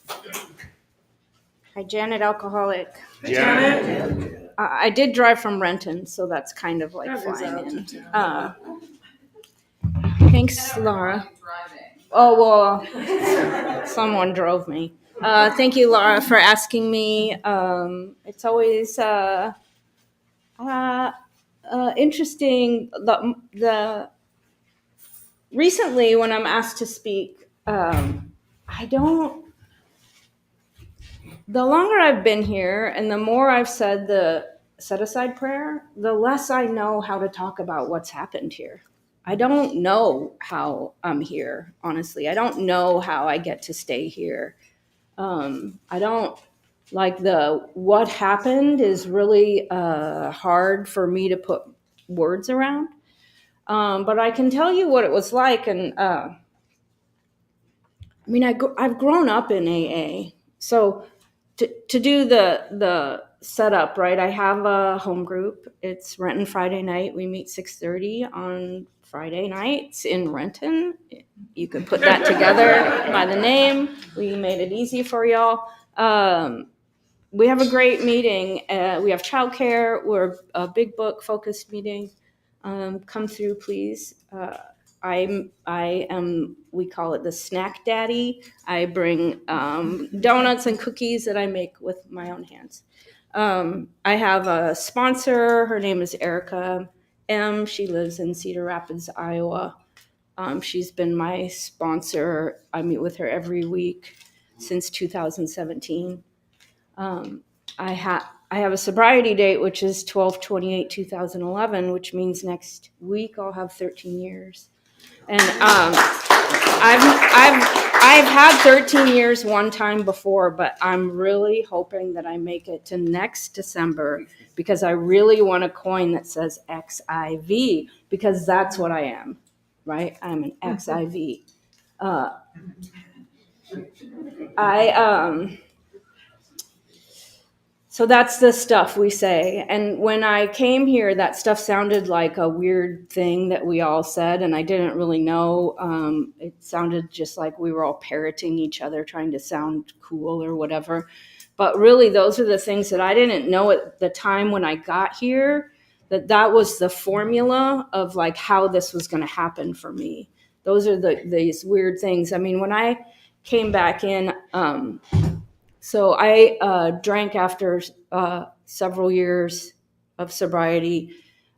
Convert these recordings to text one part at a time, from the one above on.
Hi, Janet, alcoholic. Janet. I did drive from Renton, so that's kind of like flying in. Thanks, Laura. Oh, well, someone drove me. Thank you, Laura, for asking me. It's always interesting. Recently, when I'm asked to speak, I don't. The longer I've been here, and the more I've said the set aside prayer, the less I know how to talk about what's happened here. I don't know how I'm here, honestly. I don't know how I get to stay here. I don't like what happened is really hard for me to put words around. But I can tell you what it was like. And I've grown up in AA. So to do the setup, right, I have a home group. It's Renton Friday night. We meet 6:30 on Friday nights in Renton. You could put that together by the name. We made it easy for y'all. We have a great meeting. We have childcare. We're a big book focused meeting. Come through, please. I am, we call it the snack daddy. I bring donuts and cookies that I make with my own hands. I have a sponsor. Her name is Erica M. She lives in Cedar Rapids, Iowa. She's been my sponsor. I meet with her every week since 2017. I have a sobriety date, which is 12/28/2011, which means next week I'll have 13 years. And I've had 13 years one time before, but I'm really hoping that I make it to next December because I really want a coin that says XIV because that's what I am, right? I'm an XIV. So that's the stuff we say. And when I came here, that stuff sounded like a weird thing that we all said, and I didn't really know. It sounded just like we were all parroting each other, trying to sound cool or whatever. But really, those are the things that I didn't know at the time when I got here, that was the formula of like how this was going to happen for me. Those are these weird things. I mean, when I came back in, so I drank after several years of sobriety,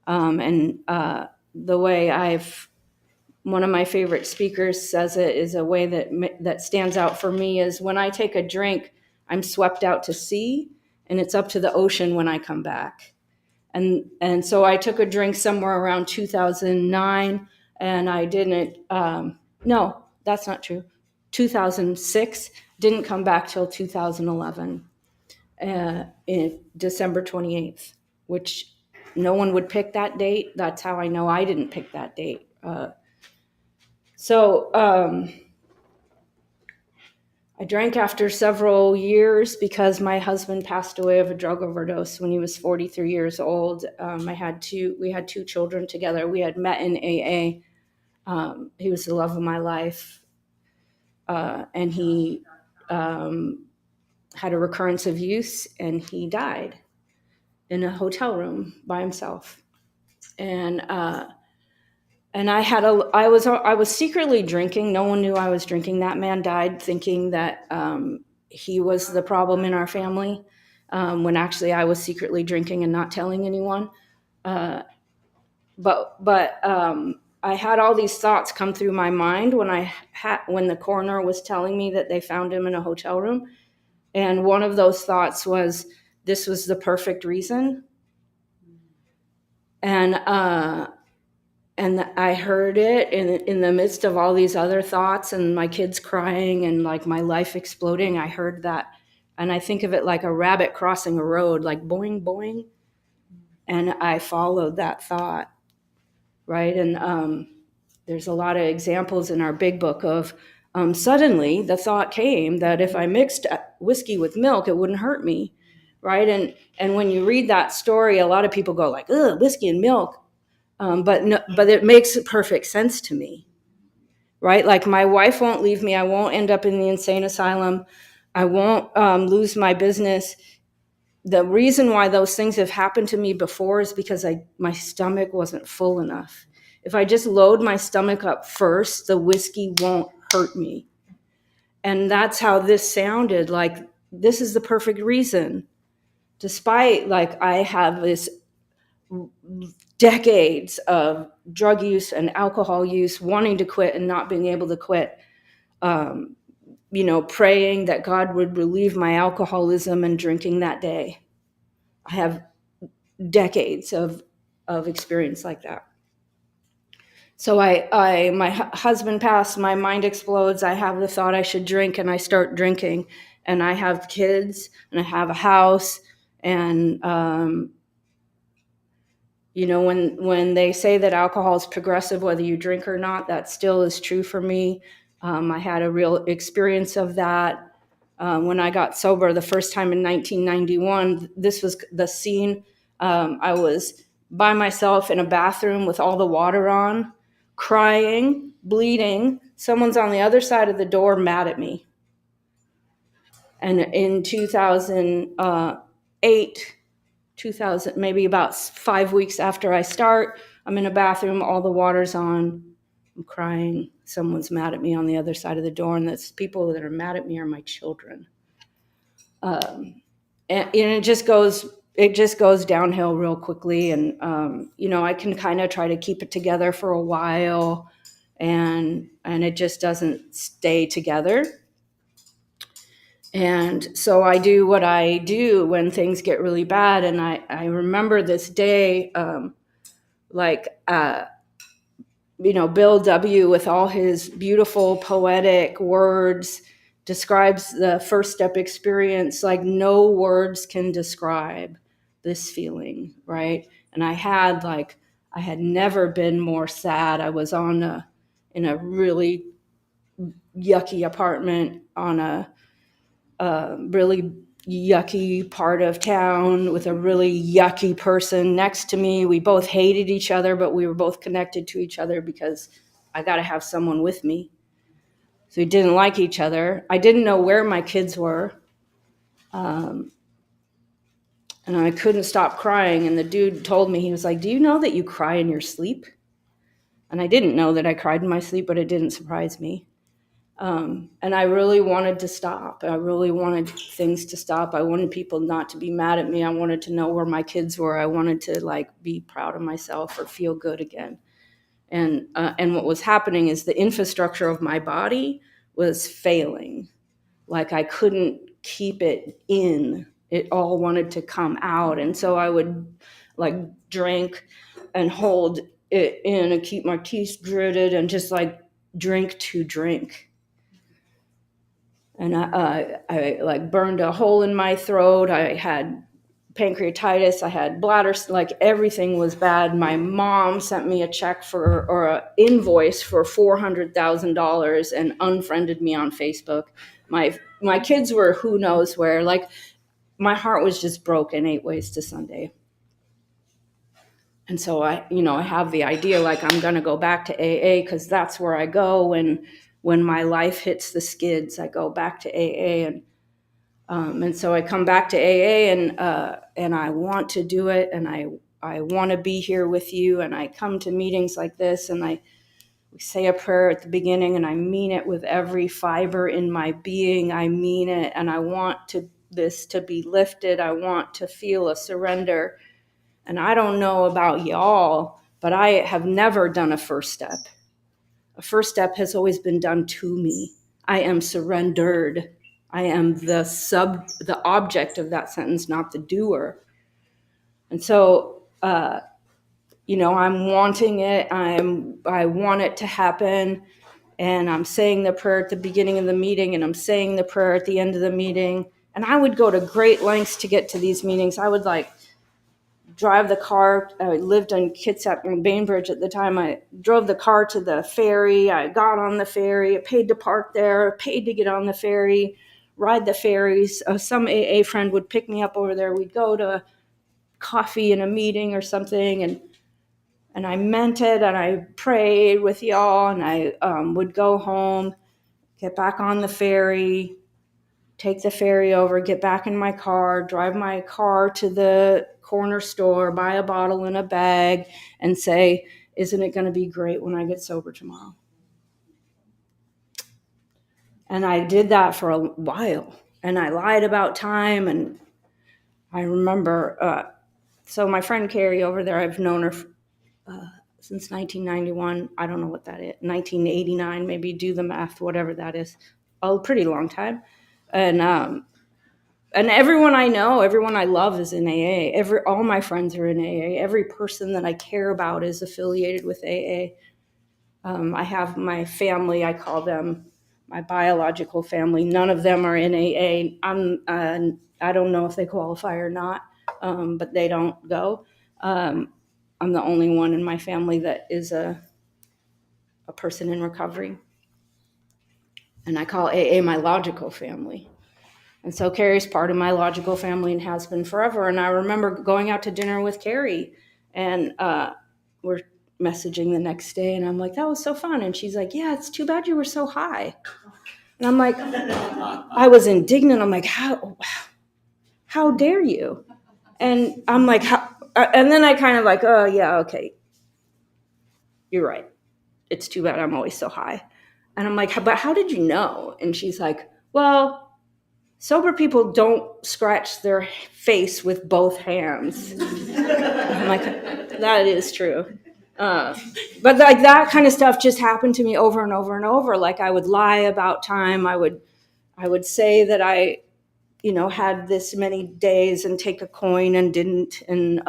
and the way one of my favorite speakers says it is a way that stands out for me is when I take a drink, I'm swept out to sea, and it's up to the ocean when I come back. And so I took a drink somewhere around 2009, and I didn't. No, that's not true. 2006, didn't come back till 2011, in December 28th, which no one would pick that date. That's how I know I didn't pick that date. So I drank after several years because my husband passed away of a drug overdose when he was 43 years old. We had two children together. We had met in AA. He was the love of my life. And he had a recurrence of use, and he died in a hotel room by himself. And I was secretly drinking. No one knew I was drinking. That man died thinking that he was the problem in our family, when actually I was secretly drinking and not telling anyone. But I had all these thoughts come through my mind when the coroner was telling me that they found him in a hotel room. And one of those thoughts was, this was the perfect reason. And I heard it in the midst of all these other thoughts and my kids crying and like my life exploding. I heard that. And I think of it like a rabbit crossing a road, like boing, boing. And I followed that thought, right? And there's a lot of examples in our big book of suddenly the thought came that if I mixed whiskey with milk, it wouldn't hurt me, right? And when you read that story, a lot of people go like, ugh, whiskey and milk. But it makes perfect sense to me, right? Like my wife won't leave me. I won't end up in the insane asylum. I won't lose my business. The reason why those things have happened to me before is because my stomach wasn't full enough. If I just load my stomach up first, the whiskey won't hurt me. And that's how this sounded. Like, this is the perfect reason. Despite, like, I have this decades of drug use and alcohol use, wanting to quit and not being able to quit, praying that God would relieve my alcoholism and drinking that day. I have decades of experience like that. So my husband passed, my mind explodes. I have the thought I should drink, and I start drinking, and I have kids, and I have a house, and when they say that alcohol is progressive, whether you drink or not, that still is true for me. I had a real experience of that when I got sober the first time in 1991. This was the scene. I was by myself in a bathroom with all the water on, crying, bleeding. Someone's on the other side of the door mad at me. And in 2008, maybe about 5 weeks after I start, I'm in a bathroom, all the water's on, I'm crying. Someone's mad at me on the other side of the door, and the people that are mad at me are my children. And it just goes downhill real quickly. And I can kind of try to keep it together for a while, and it just doesn't stay together. And so I do what I do when things get really bad. And I remember this day, Bill W., with all his beautiful poetic words, describes the first step experience like no words can describe this feeling, right? And I had never been more sad. I was in a really yucky apartment on a really yucky part of town with a really yucky person next to me. We both hated each other, but we were both connected to each other because I got to have someone with me. So we didn't like each other. I didn't know where my kids were. And I couldn't stop crying. And the dude told me, he was like, "Do you know that you cry in your sleep?" And I didn't know that I cried in my sleep, but it didn't surprise me. And I really wanted to stop. I really wanted things to stop. I wanted people not to be mad at me. I wanted to know where my kids were. I wanted to be proud of myself or feel good again. And what was happening is the infrastructure of my body was failing. Like, I couldn't keep it in. It all wanted to come out. And so I would drink and hold it in and keep my teeth gritted and just drink to drink. And I burned a hole in my throat. I had pancreatitis. I had bladder, everything was bad. My mom sent me a check or an invoice for $400,000 and unfriended me on Facebook. My kids were who knows where. My heart was just broken 8 ways to Sunday. And so I have the idea I'm going to go back to AA because that's where I go when my life hits the skids. I go back to AA, and so I come back to AA, and I want to do it, and I want to be here with you, and I come to meetings like this, and we say a prayer at the beginning, and I mean it with every fiber in my being. I mean it, and I want this to be lifted. I want to feel a surrender. And I don't know about y'all, but I have never done a first step. A first step has always been done to me. I am surrendered. I am the object of that sentence, not the doer. And so, I'm wanting it. I want it to happen. And I'm saying the prayer at the beginning of the meeting, and I'm saying the prayer at the end of the meeting. And I would go to great lengths to get to these meetings. I would drive the car. I lived in Kitsap and Bainbridge at the time. I drove the car to the ferry. I got on the ferry. I paid to park there, paid to get on the ferry, ride the ferries. Some AA friend would pick me up over there. We'd go to coffee and a meeting or something. And I meant it, and I prayed with y'all, and I would go home, get back on the ferry, take the ferry over, get back in my car, drive my car to the corner store, buy a bottle and a bag, and say, isn't it going to be great when I get sober tomorrow? And I did that for a while. And I lied about time. And I remember, so my friend Carrie over there, I've known her since 1991. I don't know what that is. 1989, maybe, do the math, whatever that is. A pretty long time. And everyone I know, everyone I love is in AA. All my friends are in AA. Every person that I care about is affiliated with AA. I have my family, I call them my biological family. None of them are in AA. I don't know if they qualify or not, but they don't go. I'm the only one in my family that is a person in recovery. And I call AA my logical family. And so Carrie's part of my logical family and has been forever. And I remember going out to dinner with Carrie, and we're messaging the next day, and I'm like, that was so fun. And she's like, yeah, it's too bad you were so high. And I'm like, I was indignant. I'm like, how dare you? And I'm like, and then I kind of like, oh yeah, okay, you're right. It's too bad I'm always so high. And I'm like, but how did you know? And she's like, well, sober people don't scratch their face with both hands. I'm like, that is true. But like that kind of stuff just happened to me over and over and over. Like I would lie about time. I would say that I, had this many days and take a coin and didn't. And,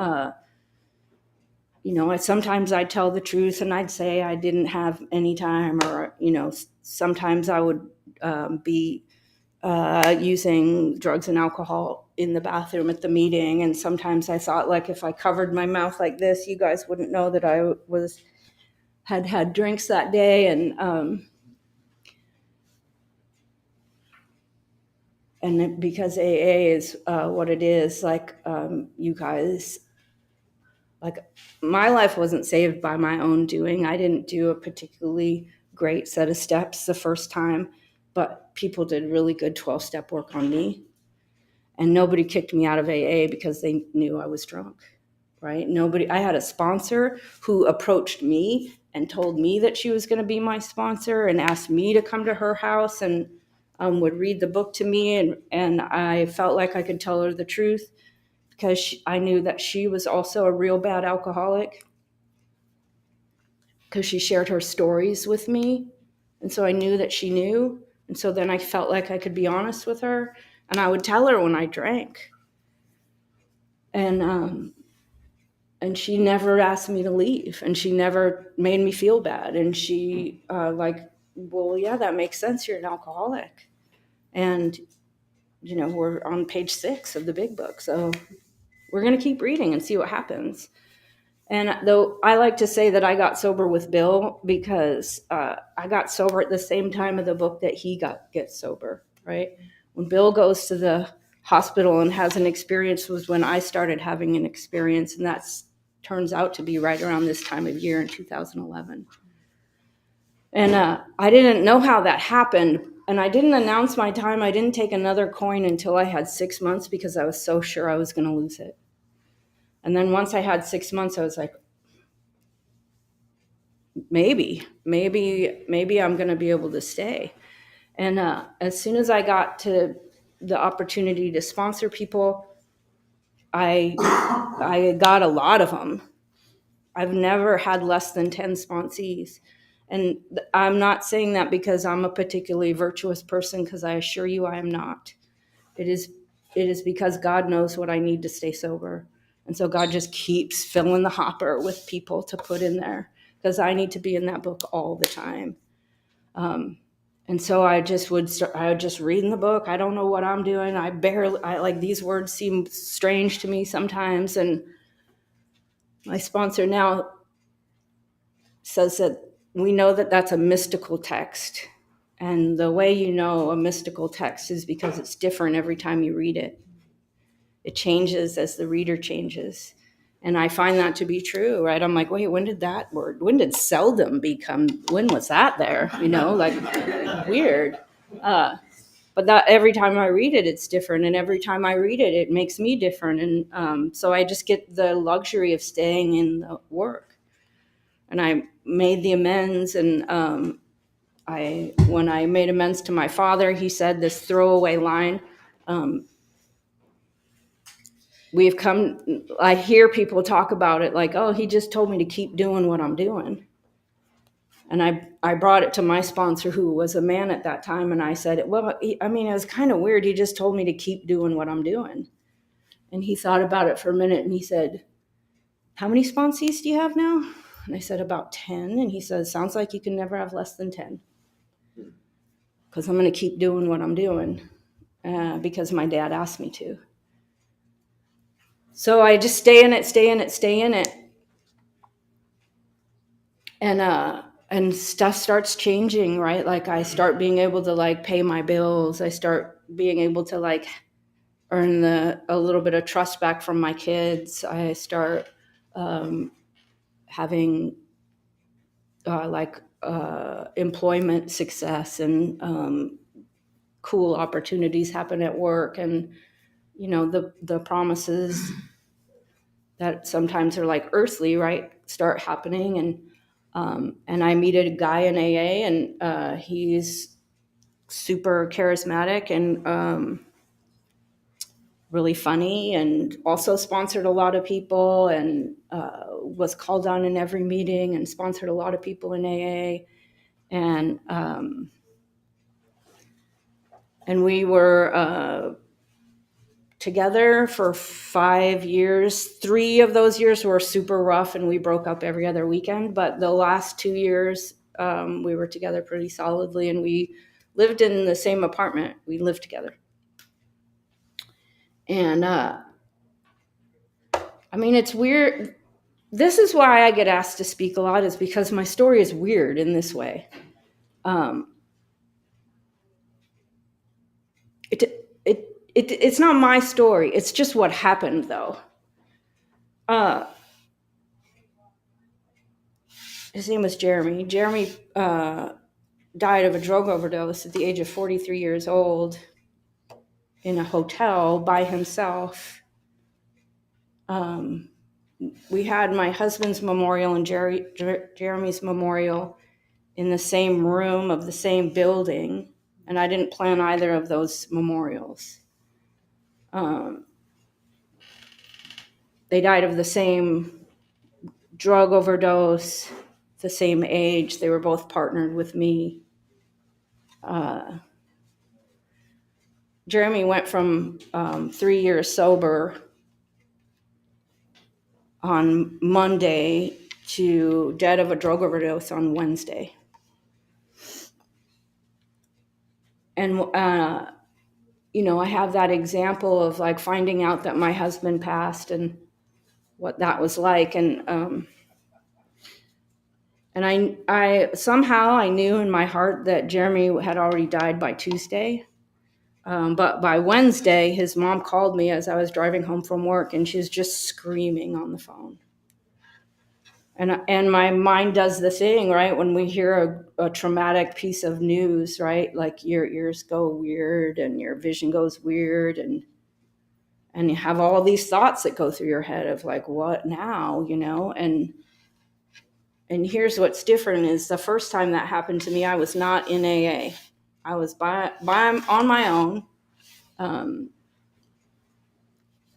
sometimes I'd tell the truth and I'd say I didn't have any time, or, sometimes I would be using drugs and alcohol in the bathroom at the meeting. And sometimes I thought, like, if I covered my mouth like this, you guys wouldn't know that I had drinks that day. And because AA is what it is, like, you guys, like, my life wasn't saved by my own doing. I didn't do a particularly great set of steps the first time, but people did really good 12-step work on me. And nobody kicked me out of AA because they knew I was drunk, right? I had a sponsor who approached me and told me that she was going to be my sponsor and asked me to come to her house and would read the book to me. And I felt like I could tell her the truth because I knew that she was also a real bad alcoholic because she shared her stories with me. And so I knew that she knew. And so then I felt like I could be honest with her. And I would tell her when I drank. And she never asked me to leave. And she never made me feel bad. And she well, yeah, that makes sense. You're an alcoholic. And, we're on page 6 of the big book. So we're going to keep reading and see what happens. And though I like to say that I got sober with Bill because I got sober at the same time of the book that he gets sober, right? When Bill goes to the hospital and has an experience was when I started having an experience, and that turns out to be right around this time of year in 2011. And I didn't know how that happened, and I didn't announce my time. I didn't take another coin until I had 6 months because I was so sure I was going to lose it. And then once I had 6 months, I was like, maybe I'm going to be able to stay. And as soon as I got to the opportunity to sponsor people, I got a lot of them. I've never had less than 10 sponsees. And I'm not saying that because I'm a particularly virtuous person, because I assure you I am not. It is because God knows what I need to stay sober. And so God just keeps filling the hopper with people to put in there, because I need to be in that book all the time. And so I would just read in the book. I don't know what I'm doing. I like, these words seem strange to me sometimes. And my sponsor now says that we know that that's a mystical text. And the way you know a mystical text is because it's different every time you read it. It changes as the reader changes. And I find that to be true, right? I'm like, wait, when did seldom become, when was that there? Like, weird. but that every time I read it, it's different. And every time I read it, it makes me different. And so I just get the luxury of staying in the work. And I made the amends. And when I made amends to my father, he said this throwaway line. I hear people talk about it like, oh, he just told me to keep doing what I'm doing. And I brought it to my sponsor, who was a man at that time, and I said, well, it was kind of weird. He just told me to keep doing what I'm doing. And he thought about it for a minute, and he said, how many sponsees do you have now? And I said, about 10. And he said, sounds like you can never have less than 10. Because I'm going to keep doing what I'm doing because my dad asked me to. So I just stay in it. And stuff starts changing, right? Like I start being able to like pay my bills. I start being able to like earn a little bit of trust back from my kids. I start having employment success and cool opportunities happen at work. And, the promises that sometimes are like earthly, right, start happening. And I meet a guy in AA, and he's super charismatic and really funny, and also sponsored a lot of people, and was called on in every meeting, and sponsored a lot of people in AA. And we were together for 5 years. 3 of those years were super rough, and we broke up every other weekend. But the last 2 years, we were together pretty solidly, and we lived in the same apartment. We lived together. And it's weird. This is why I get asked to speak a lot, is because my story is weird in this way. It's not my story. It's just what happened, though. His name was Jeremy. Jeremy died of a drug overdose at the age of 43 years old in a hotel by himself. We had my husband's memorial and Jeremy's memorial in the same room of the same building, and I didn't plan either of those memorials. They died of the same drug overdose, the same age. They were both partnered with me. Jeremy went from 3 years sober on Monday to dead of a drug overdose on Wednesday. And, I have that example of like finding out that my husband passed and what that was like. And I somehow I knew in my heart that Jeremy had already died by Tuesday. But by Wednesday, his mom called me as I was driving home from work, and she was just screaming on the phone. And my mind does the thing, right? When we hear a traumatic piece of news, right? Like your ears go weird and your vision goes weird, and you have all these thoughts that go through your head of like, what now, And here's what's different is the first time that happened to me, I was not in AA. I was on my own,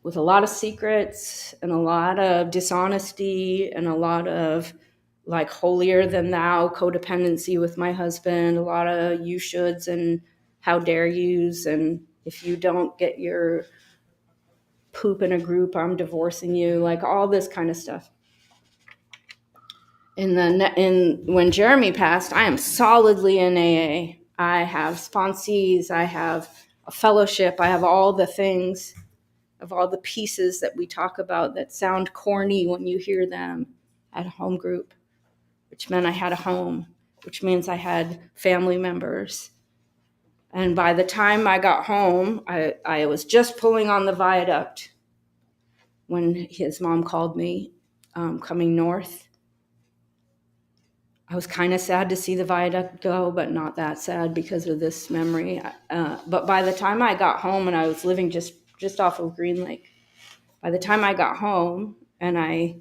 with a lot of secrets and a lot of dishonesty and a lot of like holier than thou codependency with my husband, a lot of you shoulds and how dare yous, and if you don't get your poop in a group, I'm divorcing you, like all this kind of stuff. When Jeremy passed, I am solidly in AA. I have sponsees, I have a fellowship, I have all the things, of all the pieces that we talk about that sound corny when you hear them. I had a home group, which meant I had a home, which means I had family members. And by the time I got home, I was just pulling on the viaduct when his mom called me, coming north. I was kind of sad to see the viaduct go, but not that sad because of this memory. But by the time I got home, and I was living just off of Green Lake, by the time I got home and I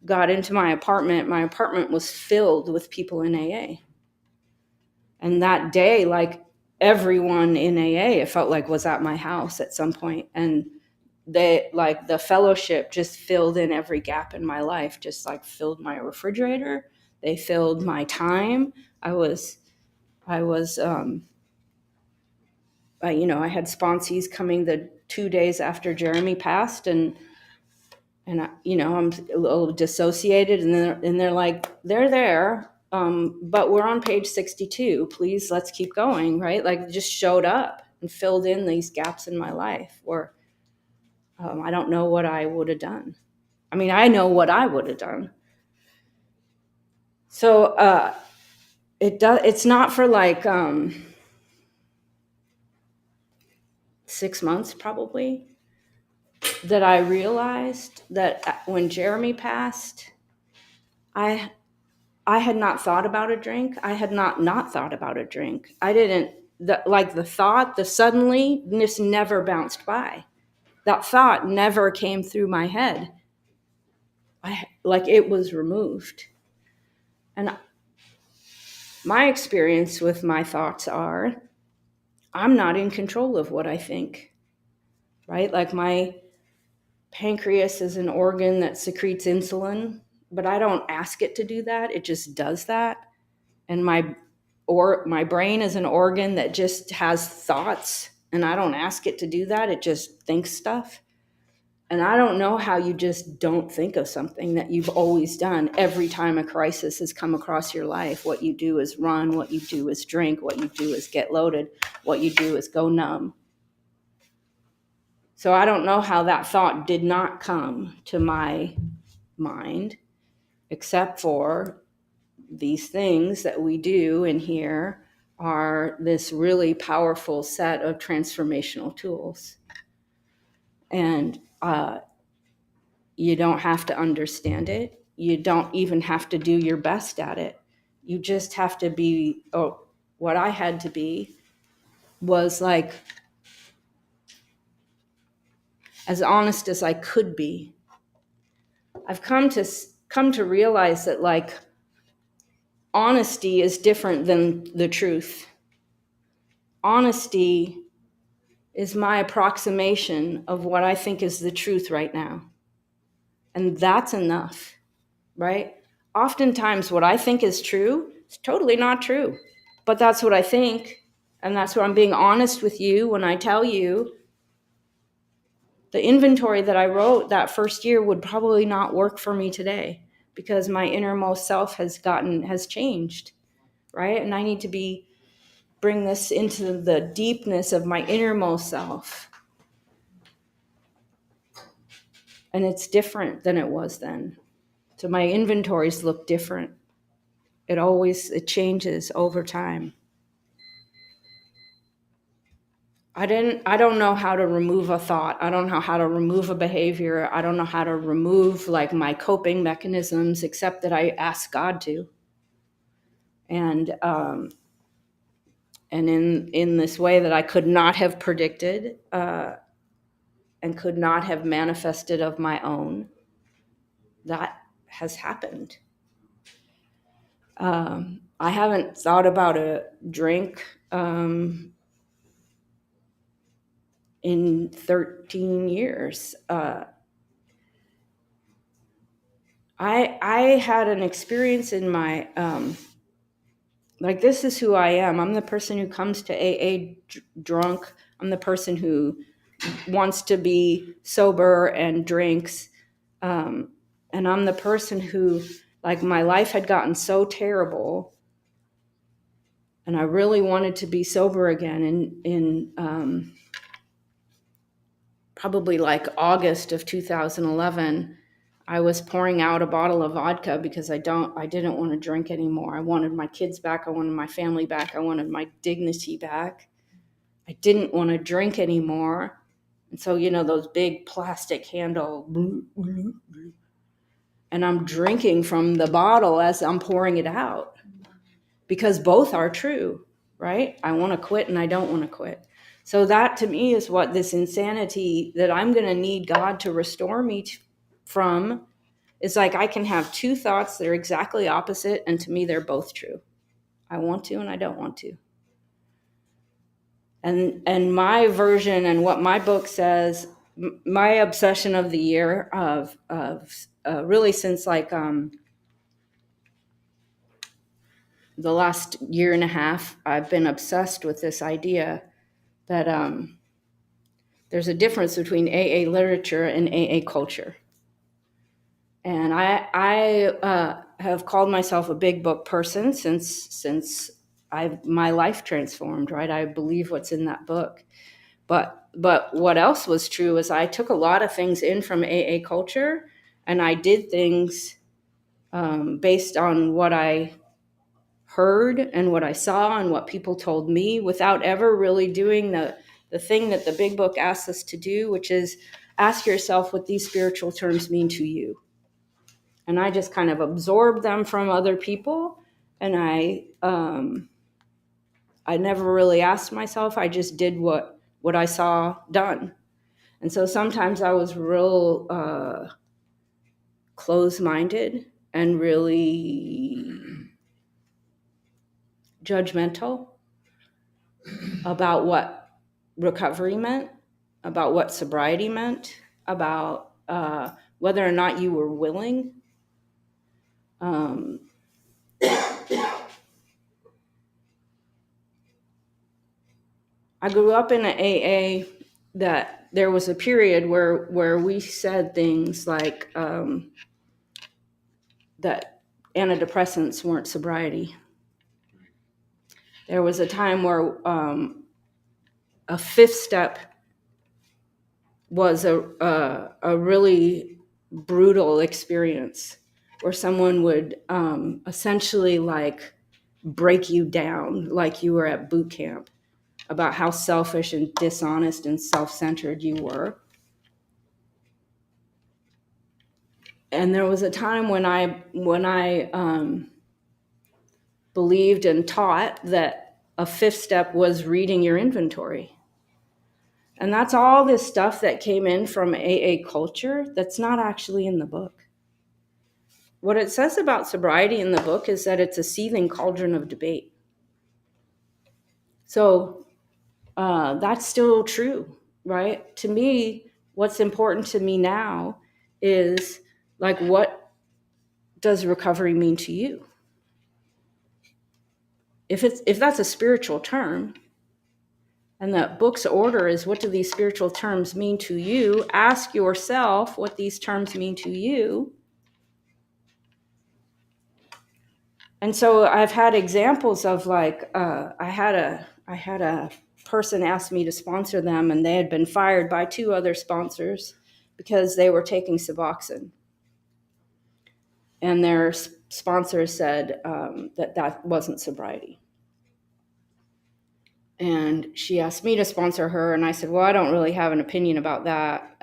got into my apartment was filled with people in AA. And that day, like everyone in AA, it felt like was at my house at some point. And they, like, the fellowship just filled in every gap in my life, just like filled my refrigerator. They filled my time. I had sponsees coming the 2 days after Jeremy passed, and I'm a little dissociated, and they're like, they're there, but we're on page 62. Please, let's keep going, right? Like, just showed up and filled in these gaps in my life, or I don't know what I would have done. I mean, I know what I would have done. So it's not for like 6 months probably that I realized that when Jeremy passed, I had not thought about a drink. I had not thought about a drink. I didn't, the thought, the suddenliness never bounced by. That thought never came through my head. Like it was removed. And my experience with my thoughts are, I'm not in control of what I think, right? Like my pancreas is an organ that secretes insulin, but I don't ask it to do that. It just does that. And my brain is an organ that just has thoughts, and I don't ask it to do that. It just thinks stuff. And I don't know how you just don't think of something that you've always done every time a crisis has come across your life. What you do is run, what you do is drink, what you do is get loaded, what you do is go numb. So I don't know how that thought did not come to my mind, except for these things that we do in here are this really powerful set of transformational tools. And you don't have to understand it. You don't even have to do your best at it. You just have to be, what I had to be was like as honest as I could be. I've come to realize that like honesty is different than the truth. Honesty is my approximation of what I think is the truth right now. And that's enough, right? Oftentimes what I think is true is totally not true, but that's what I think. And that's where I'm being honest with you when I tell you the inventory that I wrote that first year would probably not work for me today because my innermost self has changed, right? And I need to bring this into the deepness of my innermost self. And it's different than it was then. So my inventories look different. It changes over time. I don't know how to remove a thought. I don't know how to remove a behavior. I don't know how to remove like my coping mechanisms, except that I ask God to. And in this way that I could not have predicted and could not have manifested of my own, that has happened. I haven't thought about a drink in 13 years. I had an experience in my, like, this is who I am. I'm the person who comes to AA drunk. I'm the person who wants to be sober and drinks. And I'm the person who, like, my life had gotten so terrible and I really wanted to be sober again in probably like August of 2011. I was pouring out a bottle of vodka because I didn't want to drink anymore. I wanted my kids back. I wanted my family back. I wanted my dignity back. I didn't want to drink anymore. And so, those big plastic handle, and I'm drinking from the bottle as I'm pouring it out. because both are true, right? I want to quit and I don't want to quit. So that to me is what this insanity that I'm going to need God to restore me from is like I can have two thoughts that are exactly opposite, and to me they're both true. I want to and I don't want to. And my version and what my book says, my obsession of the year of really since like the last year and a half, I've been obsessed with this idea that there's a difference between AA literature and AA culture. And I have called myself a big book person since my life transformed, right? I believe what's in that book. But what else was true is I took a lot of things in from AA culture, and I did things based on what I heard and what I saw and what people told me without ever really doing the thing that the big book asks us to do, which is ask yourself what these spiritual terms mean to you. And I just kind of absorbed them from other people, and I never really asked myself. I just did what I saw done. And so sometimes I was real closed-minded and really judgmental about what recovery meant, about what sobriety meant, about whether or not you were willing. I grew up in an AA that there was a period where we said things like that antidepressants weren't sobriety. There was a time where a fifth step was a really brutal experience where someone would essentially like break you down like you were at boot camp about how selfish and dishonest and self-centered you were. And there was a time when I believed and taught that a fifth step was reading your inventory. And that's all this stuff that came in from AA culture that's not actually in the book. What it says about sobriety in the book is that it's a seething cauldron of debate. So that's still true, right? To me, what's important to me now is like, what does recovery mean to you? If that's a spiritual term, and the book's order is, what do these spiritual terms mean to you? Ask yourself what these terms mean to you. And so I've had examples of like, I had a person ask me to sponsor them, and they had been fired by two other sponsors because they were taking Suboxone. And their sponsor said that wasn't sobriety. And she asked me to sponsor her, and I said, well, I don't really have an opinion about that.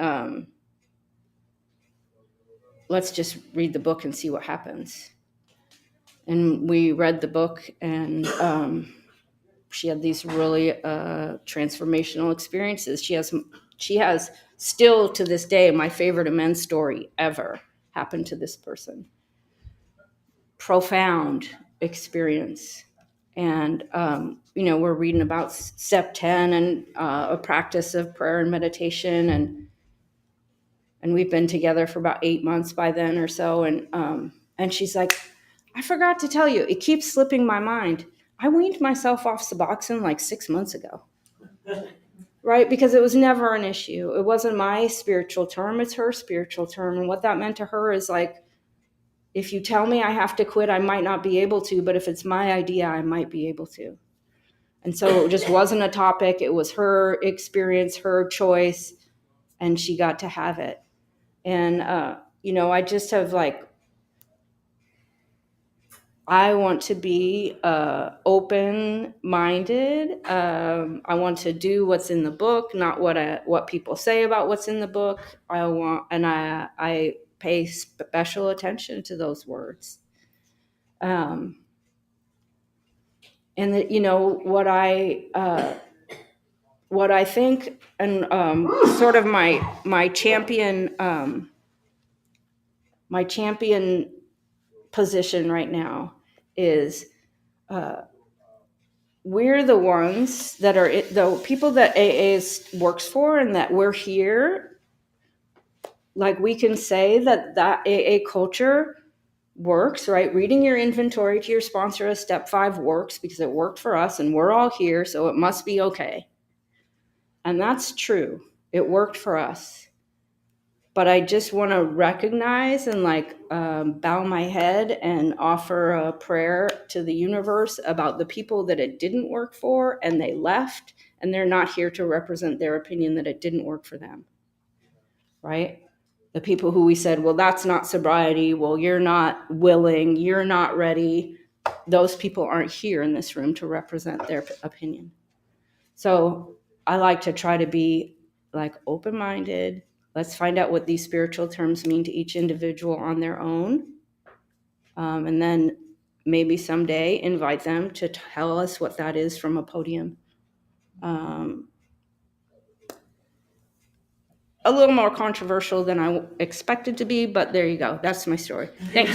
Let's just read the book and see what happens. And we read the book, and she had these really transformational experiences. She has still to this day my favorite amends story ever happened to this person. Profound experience. And we're reading about step 10 and a practice of prayer and meditation, and we've been together for about 8 months by then or so. And she's like, I forgot to tell you, it keeps slipping my mind. I weaned myself off Suboxone like 6 months ago, right? Because it was never an issue. It wasn't my spiritual term, it's her spiritual term. And what that meant to her is like, if you tell me I have to quit, I might not be able to, but if it's my idea, I might be able to. And so it just wasn't a topic. It was her experience, her choice, and she got to have it. And, I just have like, I want to be open-minded. I want to do what's in the book, not what people say about what's in the book. I pay special attention to those words. And that, what I think, and sort of my champion position right now is, we're the ones that are the people that AA works for, and that we're here. Like, we can say that AA culture works, right? Reading your inventory to your sponsor as step 5 works because it worked for us and we're all here, so it must be okay. And that's true. It worked for us. But I just want to recognize and bow my head and offer a prayer to the universe about the people that it didn't work for and they left, and they're not here to represent their opinion that it didn't work for them, right? The people who we said, well, that's not sobriety. Well, you're not willing. You're not ready. Those people aren't here in this room to represent their opinion. So I like to try to be open-minded. Let's find out what these spiritual terms mean to each individual on their own. And then maybe someday invite them to tell us what that is from a podium. A little more controversial than I expected to be, but there you go. That's my story. Thanks.